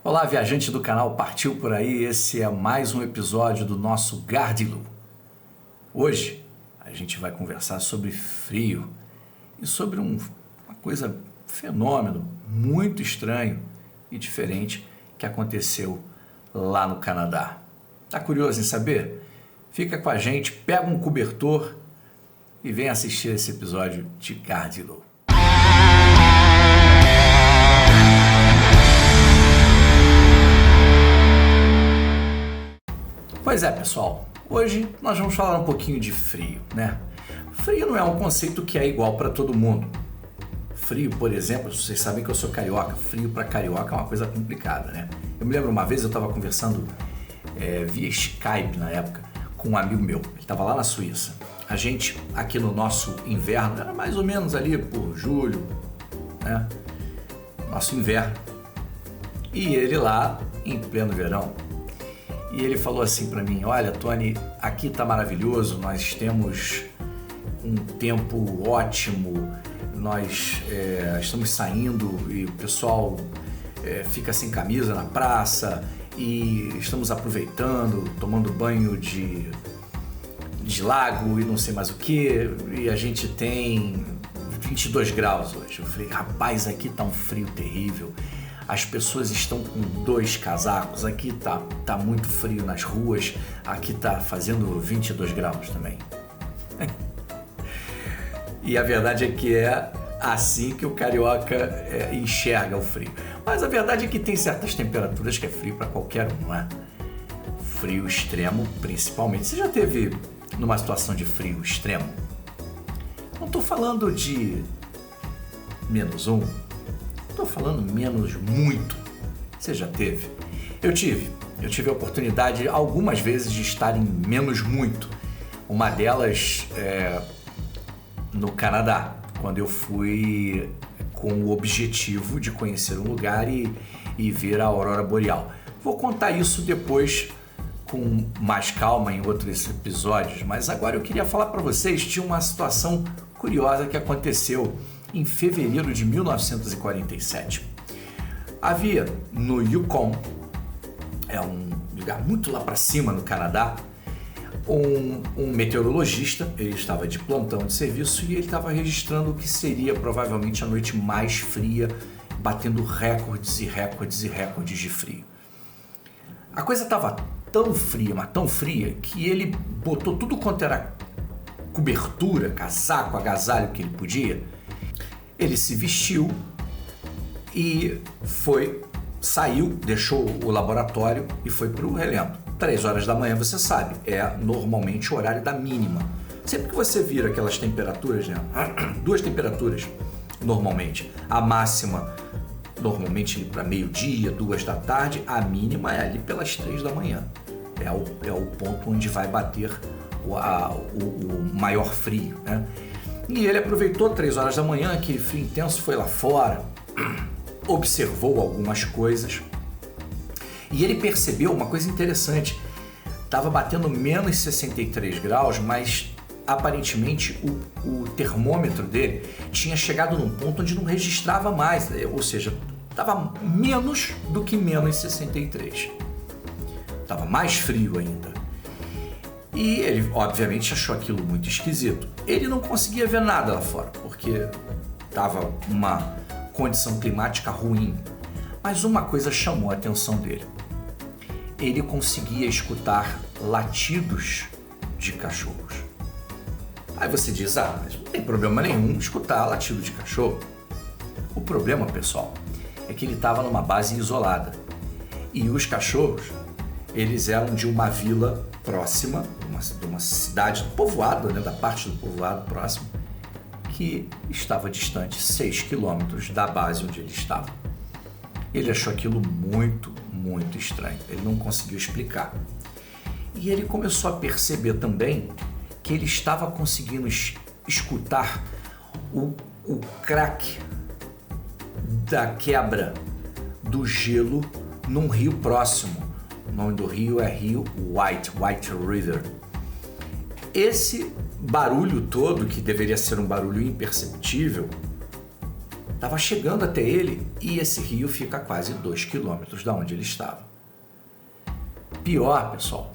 Olá, viajante do canal Partiu Por Aí, esse é mais um episódio do nosso Gardilu. Hoje a gente vai conversar sobre frio e sobre uma coisa, fenômeno muito estranho e diferente que aconteceu lá no Canadá. Tá curioso em saber? Fica com a gente, pega um cobertor e vem assistir esse episódio de Gardilu. Pois é, pessoal, hoje nós vamos falar um pouquinho de frio, né? Frio não é um conceito que é igual para todo mundo. Frio, por exemplo, vocês sabem que eu sou carioca, frio para carioca é uma coisa complicada, né? Eu me lembro uma vez eu estava conversando via Skype na época com um amigo meu, ele estava lá na Suíça. A gente, aqui no nosso inverno, era mais ou menos ali por julho, né? Nosso inverno. E ele lá em pleno verão. E ele falou assim para mim: olha, Tony, aqui tá maravilhoso, nós temos um tempo ótimo, nós estamos saindo e o pessoal fica sem camisa na praça e estamos aproveitando, tomando banho de lago e não sei mais o que, e a gente tem 22 graus hoje. Eu falei: rapaz, aqui tá um frio terrível. As pessoas estão com 2 casacos, aqui tá muito frio nas ruas, aqui tá fazendo 22 graus também. E a verdade é que é assim que o carioca enxerga o frio. Mas a verdade é que tem certas temperaturas que é frio para qualquer um, não é? Frio extremo, principalmente. Você já teve numa situação de frio extremo? Não estou falando de -1. Estou falando menos muito. Você já teve? Eu tive a oportunidade algumas vezes de estar em menos muito. Uma delas no Canadá, quando eu fui com o objetivo de conhecer um lugar e ver a aurora boreal. Vou contar isso depois com mais calma em outros episódios, mas agora eu queria falar para vocês de uma situação curiosa que aconteceu em fevereiro de 1947. Havia no Yukon, é um lugar muito lá para cima no Canadá, um meteorologista. Ele estava de plantão de serviço e ele estava registrando o que seria provavelmente a noite mais fria, batendo recordes e recordes e recordes de frio. A coisa estava tão fria, mas tão fria, que ele botou tudo quanto era cobertura, casaco, agasalho que ele podia. Ele se vestiu e saiu, deixou o laboratório e foi para o relento. 3 horas da manhã, você sabe, é normalmente o horário da mínima. Sempre que você vira aquelas temperaturas, né? 2 temperaturas normalmente. A máxima normalmente para meio-dia, 2 da tarde, a mínima é ali pelas 3 da manhã. É o ponto onde vai bater o maior frio, né? E ele aproveitou 3 horas da manhã, aquele frio intenso, foi lá fora, observou algumas coisas e ele percebeu uma coisa interessante. Estava batendo menos 63 graus, mas aparentemente o termômetro dele tinha chegado num ponto onde não registrava mais, ou seja, estava menos do que menos 63. Estava mais frio ainda. E ele, obviamente, achou aquilo muito esquisito. Ele não conseguia ver nada lá fora, porque estava uma condição climática ruim. Mas uma coisa chamou a atenção dele. Ele conseguia escutar latidos de cachorros. Aí você diz: mas não tem problema nenhum escutar latido de cachorro. O problema, pessoal, é que ele estava numa base isolada. E os cachorros, eles eram de uma vila próxima, de uma cidade do povoado, né, da parte do povoado próximo, que estava distante 6 quilômetros da base onde ele estava. Ele achou aquilo muito, muito estranho. Ele não conseguiu explicar. E ele começou a perceber também que ele estava conseguindo escutar o crack da quebra do gelo num rio próximo. O nome do rio é Rio White River. Esse barulho todo, que deveria ser um barulho imperceptível, estava chegando até ele e esse rio fica a quase 2 quilômetros da onde ele estava. Pior, pessoal,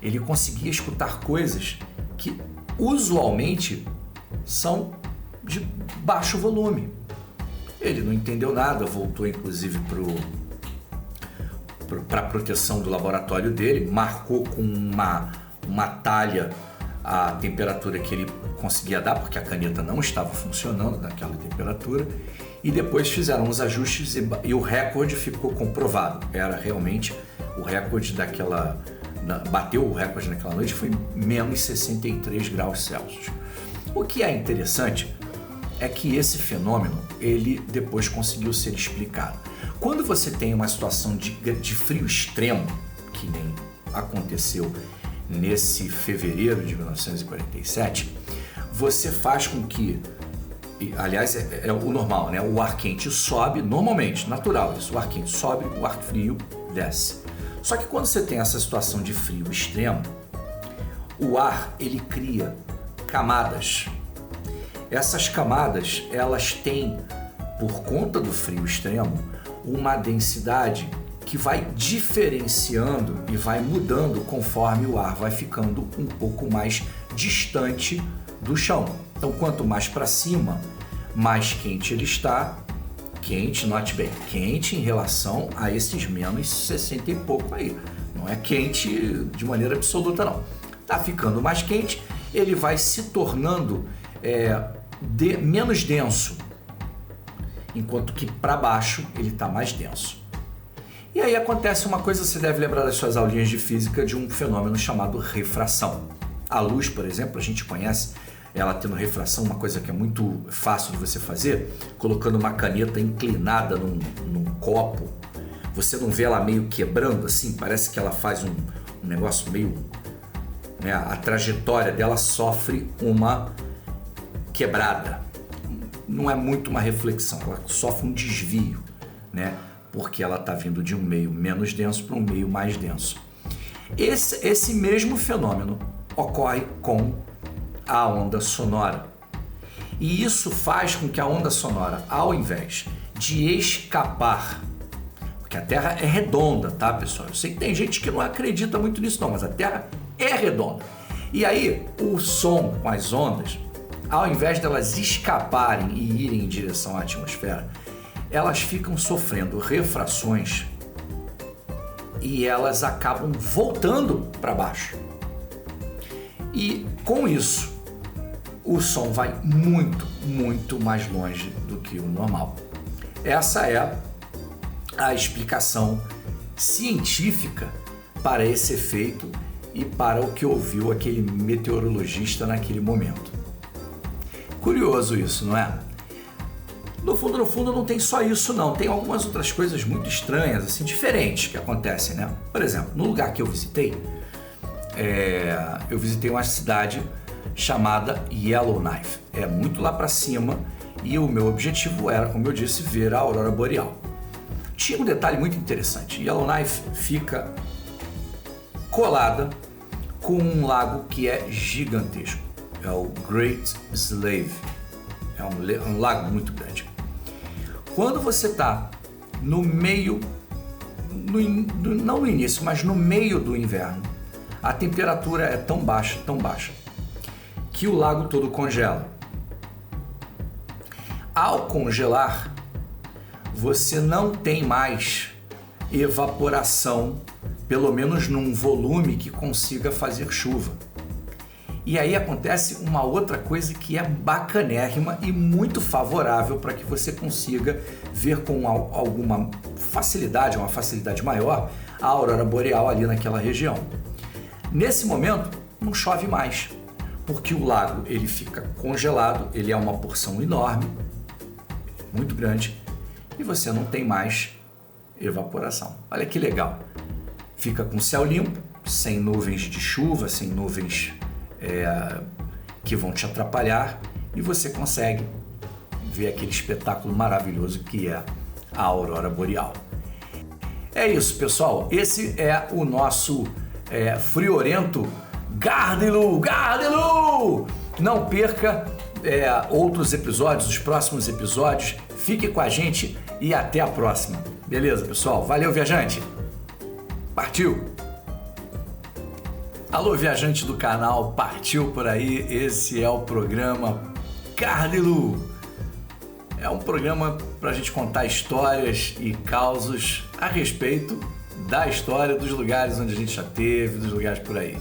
ele conseguia escutar coisas que usualmente são de baixo volume. Ele não entendeu nada, voltou inclusive para a proteção do laboratório dele, marcou com uma talha a temperatura que ele conseguia dar, porque a caneta não estava funcionando naquela temperatura, e depois fizeram os ajustes e o recorde ficou comprovado. Era realmente o recorde daquela... bateu o recorde naquela noite, foi menos 63 graus Celsius. O que é interessante é que esse fenômeno, ele depois conseguiu ser explicado. Quando você tem uma situação de frio extremo, que nem aconteceu nesse fevereiro de 1947, você faz com que, aliás, é o normal, né? O ar quente sobe, normalmente, natural isso, o ar quente sobe, o ar frio desce. Só que quando você tem essa situação de frio extremo, o ar, ele cria camadas. Essas camadas, elas têm, por conta do frio extremo, uma densidade que vai diferenciando e vai mudando conforme o ar vai ficando um pouco mais distante do chão. Então, quanto mais para cima, mais quente ele está. Quente, note bem, quente em relação a esses menos 60 e pouco aí. Não é quente de maneira absoluta, não. Está ficando mais quente, ele vai se tornando menos denso, enquanto que para baixo ele está mais denso. E aí acontece uma coisa, você deve lembrar das suas aulinhas de física, de um fenômeno chamado refração. A luz, por exemplo, a gente conhece ela tendo refração, uma coisa que é muito fácil de você fazer, colocando uma caneta inclinada num copo. Você não vê ela meio quebrando assim? Parece que ela faz um negócio meio... né? A trajetória dela sofre uma quebrada. Não é muito uma reflexão, ela sofre um desvio, né? Porque ela está vindo de um meio menos denso para um meio mais denso. Esse mesmo fenômeno ocorre com a onda sonora. E isso faz com que a onda sonora, ao invés de escapar, porque a Terra é redonda, tá, pessoal? Eu sei que tem gente que não acredita muito nisso não, mas a Terra é redonda. E aí, o som com as ondas, ao invés delas escaparem e irem em direção à atmosfera, elas ficam sofrendo refrações e elas acabam voltando para baixo. E com isso, o som vai muito, muito mais longe do que o normal. Essa é a explicação científica para esse efeito e para o que ouviu aquele meteorologista naquele momento. Curioso isso, não é? No fundo, não tem só isso não, tem algumas outras coisas muito estranhas, assim, diferentes que acontecem, né? Por exemplo, no lugar que eu visitei uma cidade chamada Yellowknife. É muito lá para cima e o meu objetivo era, como eu disse, ver a aurora boreal. Tinha um detalhe muito interessante. Yellowknife fica colada com um lago que é gigantesco. É o Great Slave. É um lago muito grande. Quando você está no meio, não no início, mas no meio do inverno, a temperatura é tão baixa, que o lago todo congela. Ao congelar, você não tem mais evaporação, pelo menos num volume que consiga fazer chuva. E aí acontece uma outra coisa que é bacanérrima e muito favorável para que você consiga ver com alguma facilidade, uma facilidade maior, a aurora boreal ali naquela região. Nesse momento, não chove mais, porque o lago ele fica congelado, ele é uma porção enorme, muito grande, e você não tem mais evaporação. Olha que legal. Fica com céu limpo, sem nuvens de chuva, sem nuvens que vão te atrapalhar, e você consegue ver aquele espetáculo maravilhoso que é a aurora boreal. É isso, pessoal. Esse é o nosso friorento Gardelu! Não perca outros episódios, os próximos episódios. Fique com a gente e até a próxima. Beleza, pessoal? Valeu, viajante! Partiu! Alô, viajante do canal, partiu por aí. Esse é o programa Carnilu. É um programa para a gente contar histórias e causos a respeito da história dos lugares onde a gente já teve, dos lugares por aí.